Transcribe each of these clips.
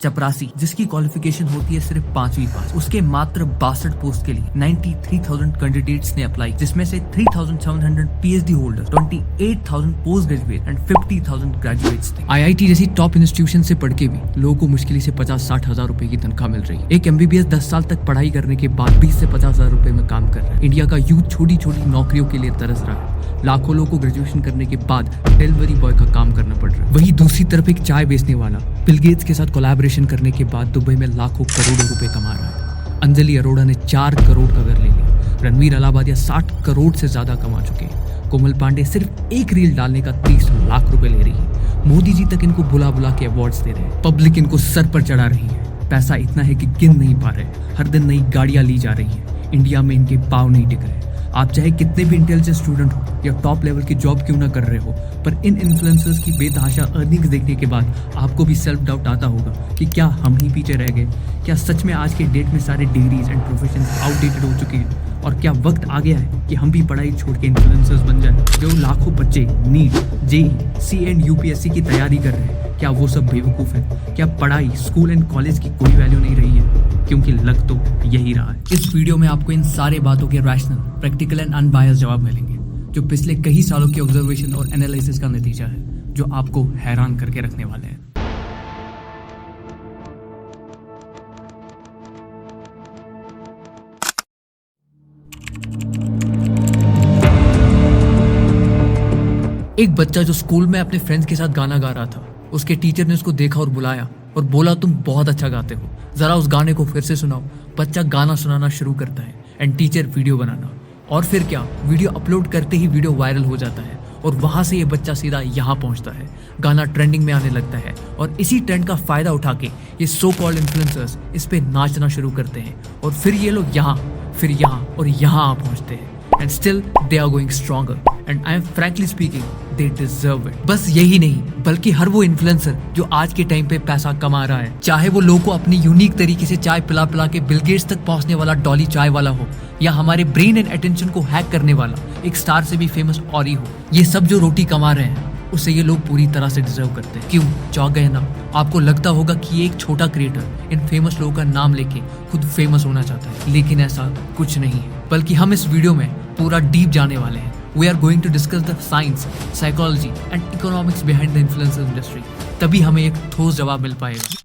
चपरासी, जिसकी क्वालिफिकेशन होती है सिर्फ 5वीं पास, उसके मात्र 62 पोस्ट के लिए 93,000 कैंडिडेट्स ने अप्लाई, जिसमें से 3,700 PhD holder, 28,000 post graduate and 50,000 graduates थे। आईआईटी जैसी टॉप इंस्टीट्यूशन से पढ़ के भी लोगों को मुश्किल से 50-60 हजार रुपए की तनख्वाह मिल रही है। एक एमबीबीएस 10 साल तक पढ़ाई करने के बाद 20 से 50 हजार रुपए में काम कर रहा है। इंडिया का यूथ छोटी छोटी नौकरियों के लिए तरस रहा है। लाखों लोगों को ग्रेजुएशन करने के बाद डिलीवरी बॉय का काम करना पड़ रहा है। वहीं दूसरी तरफ एक चाय बेचने वाला बिल गेट्स के साथ कोलैबोरेशन करने के बाद दुबई में लाखों करोड़ों रुपए कमा रहा है। अंजलि अरोड़ा ने 4 करोड़ का घर ले लिया। रणवीर अलाहाबादिया 60 करोड़ से ज्यादा कमा चुके हैं। कोमल पांडे सिर्फ एक रील डालने का 30 लाख रुपए ले रही है। मोदी जी तक इनको बुला बुला के अवार्ड्स दे रहे हैं। पब्लिक इनको सर पर चढ़ा रही है। पैसा इतना है कि गिन नहीं पा रहे। हर दिन नई गाड़ियां ली जा रही हैं। इंडिया में इनके पाँव नहीं टिक रहे। आप चाहे कितने भी इंटेलिजेंट स्टूडेंट हो या टॉप लेवल की जॉब क्यों ना कर रहे हो, पर इन इन्फ्लुएंसर्स की बेतहाशा अर्निंग्स देखने के बाद आपको भी सेल्फ डाउट आता होगा कि क्या हम ही पीछे रह गए। क्या सच में आज के डेट में सारे डिग्रीज एंड प्रोफेशंस आउटडेटेड हो चुके हैं और क्या वक्त आ गया है कि हम भी पढ़ाई छोड़ के इन्फ्लुएंसर्स बन जाए। जो लाखों बच्चे NEET, JEE, C and UPSC की तैयारी कर रहे हैं, क्या वो सब बेवकूफ़ है? क्या पढ़ाई, स्कूल एंड कॉलेज की कोई वैल्यू नहीं रही है? क्योंकि लग तो यही रहा है। इस वीडियो में आपको इन सारे बातों के रैशनल, प्रैक्टिकल एंड अनबायस्ड जवाब मिलेंगे, जो पिछले कई सालों के ऑब्जर्वेशन और एनालिसिस का नतीजा है, जो आपको हैरान करके रखने वाले हैं। एक बच्चा जो स्कूल में अपने फ्रेंड्स के साथ गाना गा रहा था, उसके टीचर ने उसको देखा और बुलाया और बोला, तुम बहुत अच्छा गाते हो, जरा उस गाने को फिर से सुनाओ। बच्चा गाना सुनाना शुरू करता है एंड टीचर वीडियो बनाना, और फिर क्या, वीडियो अपलोड करते ही वीडियो वायरल हो जाता है और वहां से ये बच्चा सीधा यहाँ पहुंचता है। गाना ट्रेंडिंग में आने लगता है और इसी ट्रेंड का फायदा उठा के ये सो कॉल्ड इन्फ्लुएंसर्स इस पे नाचना शुरू करते हैं और फिर ये लोग यहाँ, फिर यहाँ और यहाँ आ पहुंचते हैं। And still they are going stronger and I am frankly speaking they deserve it। बस यही नहीं, बल्कि हर वो इन्फ्लुएंसर जो आज के टाइम पे पैसा कमा रहा है, चाहे वो लोगों को अपनी यूनिक तरीके से चाय पिला पिला के बिल गेट्स तक पहुंचने वाला डॉली चाय वाला हो, या हमारे ब्रेन एंड अटेंशन को हैक करने वाला एक स्टार से भी फेमस ऑरी हो, ये सब जो रोटी कमा रहे हैं उसे ये लोग पूरी तरह से डिजर्व करते हैं। क्यों? चौंक गए ना? आपको लगता होगा कि ये एक छोटा क्रिएटर इन फेमस लोगों का नाम लेके खुद फेमस होना चाहता है, लेकिन ऐसा कुछ नहीं है। बल्कि हम इस वीडियो में पूरा डीप जाने वाले हैं। We are going to discuss the science, psychology and economics behind the influencer industry. तभी हमें एक ठोस जवाब मिल पाएगा।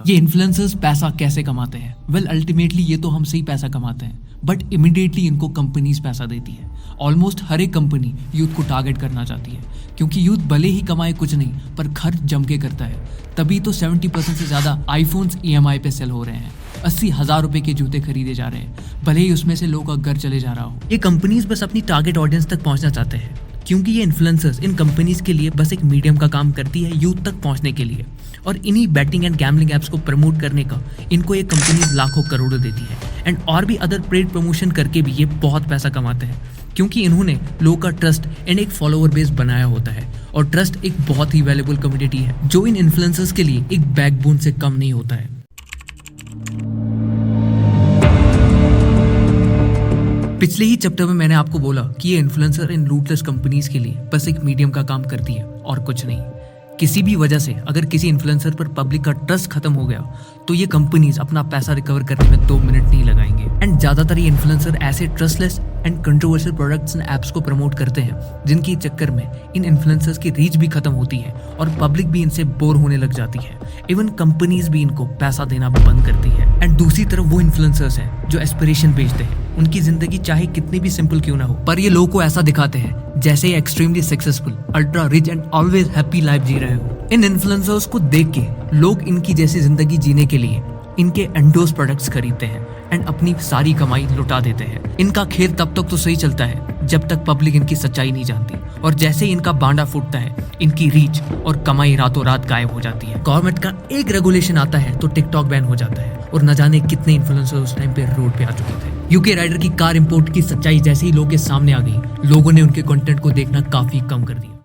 ये इन्फ्लुएंसर्स पैसा कैसे कमाते हैं? वेल, अल्टीमेटली ये तो हमसे ही पैसा कमाते हैं, बट इमीडिएटली इनको कंपनीज पैसा देती है। ऑलमोस्ट हर एक कंपनी यूथ को टारगेट करना चाहती है, क्योंकि यूथ भले ही कमाए कुछ नहीं पर खर्च जम के करता है। तभी तो 70% से ज्यादा आईफोन्स EMI पे सेल हो रहे हैं। 80,000 रुपए के जूते खरीदे जा रहे हैं, भले ही उसमें से लोगों का घर चले जा रहा हो। ये कंपनीज बस अपनी टारगेट ऑडियंस तक पहुंचना चाहते हैं, क्योंकि ये इन्फ्लुएंसर्स इन कंपनीज के लिए बस एक मीडियम का काम करती है यूथ तक पहुंचने के लिए। और इन्हीं बैटिंग एंड गैम्बलिंग एप्स को प्रमोट करने का इनको ये कंपनीज लाखों करोड़ों देती है। एंड और भी अदर पेड प्रमोशन करके भी ये बहुत पैसा कमाते हैं, क्योंकि इन्होंने लोगों का ट्रस्ट एंड एक फॉलोअर बेस बनाया होता है। और ट्रस्ट एक बहुत ही वैल्यूएबल कम्युनिटी है, जो इन इन्फ्लुएंसर्स के लिए एक बैकबोन से कम नहीं होता है। पिछले ही चैप्टर में मैंने आपको बोला कि ये इन्फ्लुएंसर इन रूटलेस कंपनीज के लिए बस एक मीडियम का काम करती है और कुछ नहीं। किसी भी वजह से अगर किसी इन्फ्लुएंसर पर पब्लिक का ट्रस्ट खत्म हो गया तो ये कंपनीज अपना पैसा रिकवर करने में 2 मिनट नहीं लगाएंगे। एंड ज्यादातर ये इन्फ्लुएंसर ऐसे trustless and controversial products and apps को प्रमोट करते हैं, जिनकी चक्कर में इन इन्फ्लुएंसर्स की रीच भी खत्म होती है और पब्लिक भी इनसे बोर होने लग जाती है। इवन कंपनीज भी इनको पैसा देना बंद करती है। एंड दूसरी तरफ वो इन्फ्लुएंसर्स हैं जो एस्पिरेशन बेचते हैं। उनकी जिंदगी चाहे कितनी भी सिंपल क्यों ना हो, पर ये लोगों को ऐसा दिखाते हैं जैसे ये extremely successful, ultra rich and always happy life जी रहे हो। इन इन्फ्लुएंसर्स को देख के लोग इनकी जैसी जिंदगी जीने के लिए इनके एंडोर्स प्रोडक्ट्स खरीदते हैं एंड अपनी सारी कमाई लुटा देते हैं। इनका खेल तब तक तो सही चलता है जब तक पब्लिक इनकी सच्चाई नहीं जानती, और जैसे ही इनका बांडा फूटता है इनकी रीच और कमाई रातों रात गायब हो जाती है। गवर्नमेंट का एक रेगुलेशन आता है तो टिकटॉक बैन हो जाता है, और न जाने कितने इन्फ्लुएंसर उस टाइम पे रोड पे आ चुके थे। यूके राइडर की कार इंपोर्ट की सच्चाई जैसे ही लोगों के सामने आ गई, लोगों ने उनके कंटेंट को देखना काफी कम कर दिया।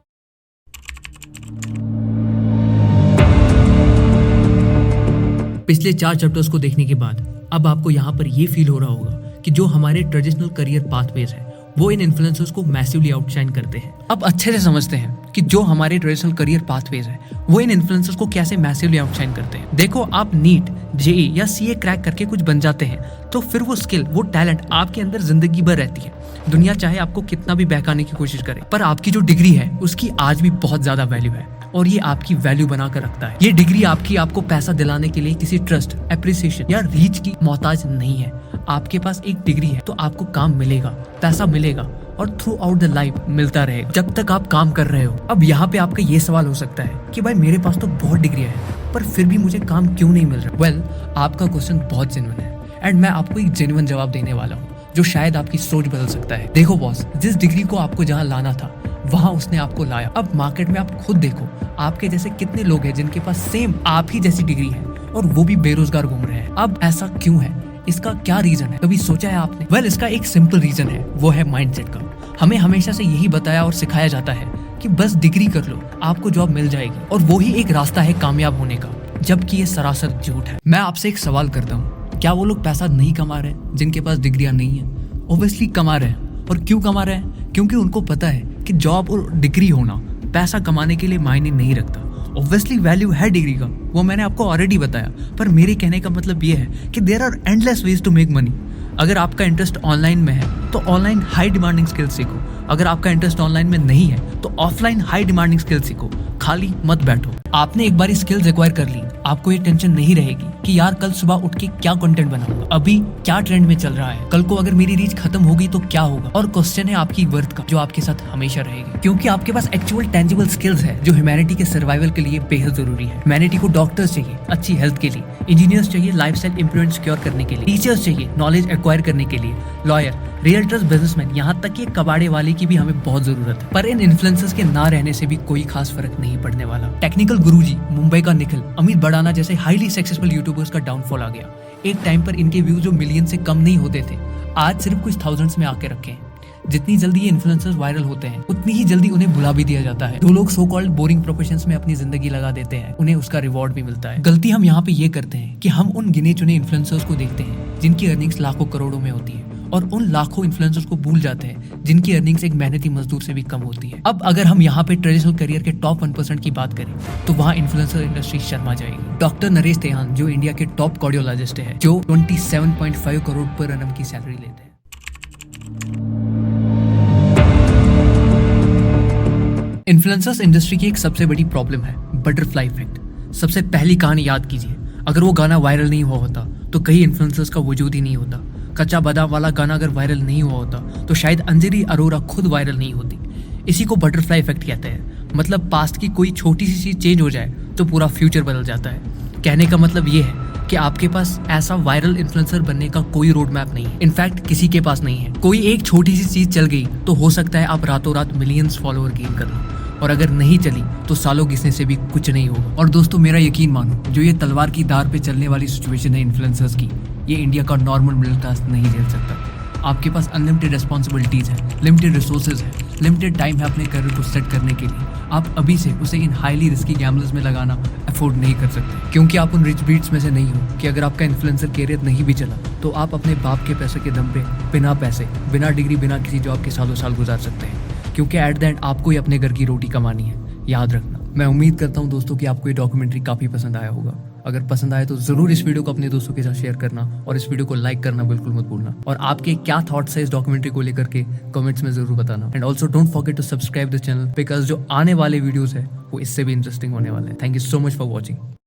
पिछले 4 चैप्टर्स को देखने के बाद अब आपको यहाँ पर ये फील हो रहा होगा कि जो हमारे ट्रेडिशनल करियर पाथवेज है वो इन इन्फ्लुएंसर्स को मैसिवली आउटशाइन करते हैं। अब अच्छे से समझते हैं कि जो हमारे ट्रेडिशनल करियर पाथवेज है वो इन इन्फ्लुएंसर्स को कैसे मैसिवली आउटशाइन करते हैं। देखो, आप नीट, जेई या सीए क्रैक करके कुछ बन जाते हैं तो फिर वो स्किल, वो टैलेंट आपके अंदर जिंदगी भर रहती है। दुनिया चाहे आपको कितना भी बहकाने की कोशिश करे, पर आपकी जो डिग्री है उसकी आज भी बहुत ज्यादा वैल्यू है और ये आपकी वैल्यू बनाकर रखता है। ये डिग्री आपको पैसा दिलाने के लिए किसी ट्रस्ट, एप्रिसिएशन या रीच की मोहताज नहीं है। आपके पास एक डिग्री है तो आपको काम मिलेगा, पैसा मिलेगा और थ्रू आउट द लाइफ मिलता रहेगा जब तक आप काम कर रहे हो। अब यहाँ पे आपका ये सवाल हो सकता है कि भाई मेरे पास तो बहुत डिग्रियां हैं पर फिर भी मुझे काम क्यों नहीं मिल रहा। वेल, आपका क्वेश्चन बहुत जेन्युइन है एंड मैं आपको एक जेन्युइन जवाब देने वाला हूँ जो शायद आपकी सोच बदल सकता है। देखो बॉस, जिस डिग्री को आपको जहाँ लाना था वहां उसने आपको लाया। अब मार्केट में आप खुद देखो, आपके जैसे कितने लोग हैं जिनके पास सेम आप ही जैसी डिग्री है और वो भी बेरोजगार घूम रहे हैं। अब ऐसा क्यों है? इसका क्या रीजन है? कभी सोचा है आपने? वेल, इसका एक सिंपल रीजन है, वो है माइंडसेट का। हमें हमेशा से यही बताया और सिखाया जाता है कि बस डिग्री कर लो, आपको जॉब मिल जाएगी और वो ही एक रास्ता है कामयाब होने का, जबकि ये सरासर झूठ है। मैं आपसे एक सवाल करता हूँ, क्या वो लोग पैसा नहीं कमा रहे जिनके पास डिग्रियां नहीं है? ऑब्वियसली कमा रहे हैं। और क्यों कमा रहे हैं? क्योंकि उनको पता है कि जॉब और डिग्री होना पैसा कमाने के लिए मायने नहीं रखता। ऑब्वियसली वैल्यू है डिग्री का, वो मैंने आपको ऑलरेडी बताया, पर मेरे कहने का मतलब ये है कि there are endless ways to make money. अगर आपका इंटरेस्ट ऑनलाइन में है तो ऑनलाइन हाई डिमांडिंग स्किल्स सीखो। अगर आपका इंटरेस्ट ऑनलाइन में नहीं है तो ऑफलाइन हाई डिमांडिंग स्किल्स सीखो। खाली मत बैठो। आपने एक बार स्किल्स एक्वायर कर ली, आपको ये टेंशन नहीं रहेगी कि यार कल सुबह उठ के क्या कंटेंट बनाऊंगा, अभी क्या ट्रेंड में चल रहा है, कल को अगर मेरी रीच खत्म होगी तो क्या होगा। और क्वेश्चन है आपकी वर्थ का, जो आपके साथ हमेशा रहेगी, क्योंकि आपके पास एक्चुअल टेंजिबल स्किल्स है जो ह्यूमैनिटी के सर्वाइवल के लिए बेहद जरूरी है। ह्यूमैनिटी को डॉक्टर्स चाहिए अच्छी हेल्थ के लिए, इंजीनियर्स चाहिए लाइफस्टाइल इंप्रूवमेंट सिक्योर करने के लिए, टीचर्स चाहिए नॉलेज एक्वायर करने के लिए, लॉयर, रियल्टर्स, बिजनेसमैन, यहाँ तक कि कबाड़े वाले की भी हमें बहुत जरूरत है। पर इन इन्फ्लुएंसर्स के ना रहने से भी कोई खास फर्क नहीं पड़ने वाला। टेक्निकल गुरुजी, मुंबई का निखिल, अमित बड़ाना जैसे हाईली सक्सेसफुल यूट्यूबर्स का डाउनफॉल आ गया। एक टाइम पर इनके व्यूज जो मिलियन से कम नहीं होते थे, आज सिर्फ कुछ थाउजेंड्स में आके रखे हैं। जितनी जल्दी ये इन्फ्लुएंसर्स वायरल होते हैं उतनी ही जल्दी उन्हें बुला भी दिया जाता है। जो लोग सो कॉल्ड बोरिंग प्रोफेशंस में अपनी जिंदगी लगा देते हैं उन्हें उसका रिवॉर्ड भी मिलता है। गलती हम यहाँ पे ये करते हैं कि हम उन गिने चुने इन्फ्लुएंसर्स को देखते हैं जिनकी अर्निंग्स लाखों करोड़ों में होती है और उन लाखों इन्फ्लुएंसर्स को भूल जाते हैं जिनकी अर्निंग्स एक मेहनती मजदूर से भी कम होती है। अब अगर हम यहाँ पे ट्रेडिशनल करियर के टॉप 1% की बात करें तो वहाँ इन्फ्लुएंसर इंडस्ट्री शर्मा जाएगी। डॉक्टर नरेश तेहान जो इंडिया के टॉप कार्डियोलॉजिस्ट है, जो 27.5 करोड़ पर annum की सैलरी लेते हैं। इन्फ्लुएंसर्स इंडस्ट्री की एक सबसे बड़ी प्रॉब्लम है बटरफ्लाई इफेक्ट। सबसे पहली कहानी याद कीजिए, अगर वो गाना वायरल नहीं हुआ होता तो कई इन्फ्लुएंसर्स का वजूद ही नहीं होता। कच्चा बादाम वाला गाना अगर वायरल नहीं हुआ होता तो शायद अंजलि अरोरा खुद वायरल नहीं होती। इसी को बटरफ्लाई इफेक्ट कहते हैं। मतलब पास्ट की कोई छोटी सी चीज चेंज हो जाए तो पूरा फ्यूचर बदल जाता है। कहने का मतलब ये है कि आपके पास ऐसा वायरल इन्फ्लुएंसर बनने का कोई रोड मैप नहीं है। इनफैक्ट किसी के पास नहीं है। कोई एक छोटी सी चीज चल गई तो हो सकता है आप रातों रात मिलियंस फॉलोअर गेन कर लो, और अगर नहीं चली तो सालों घिसने से भी कुछ नहीं होगा। और दोस्तों, मेरा यकीन मानो, जो ये तलवार की धार पे चलने वाली सिचुएशन है इन्फ्लुएंसर्स की, ये इंडिया का नॉर्मल मिडिल क्लास नहीं झेल सकता। आपके पास अनलिमिटेड रिस्पॉन्सिबिलिटीज है, लिमिटेड रिसोर्सेज है, लिमिटेड टाइम है अपने करियर को सेट करने के लिए। आप अभी से उसे इन हाईली रिस्की गैम्बल्स में लगाना अफोर्ड नहीं कर सकते, क्योंकि आप उन रिच बीट्स में से नहीं हो कि अगर आपका इन्फ्लुएंसर करियर नहीं भी चला तो आप अपने बाप के पैसे के दम पे बिना पैसे, बिना डिग्री, बिना किसी जॉब के सालों साल गुजार सकते हैं। क्योंकि एट द एंड आपको ही अपने घर की रोटी कमानी है, याद रखना। मैं उम्मीद करता हूँ दोस्तों कि आपको ये डॉक्यूमेंट्री काफी पसंद आया होगा। अगर पसंद आए तो जरूर इस वीडियो को अपने दोस्तों के साथ शेयर करना और इस वीडियो को लाइक करना बिल्कुल मत भूलना। और आपके क्या थॉट्स है इस डॉक्यूमेंट्री को लेकर के कमेंट्स में जरूर बताना। And also don't forget to subscribe the channel, because जो आने वाले वीडियोस है वो इससे भी इंटरेस्टिंग होने वाले हैं। Thank you so much for watching.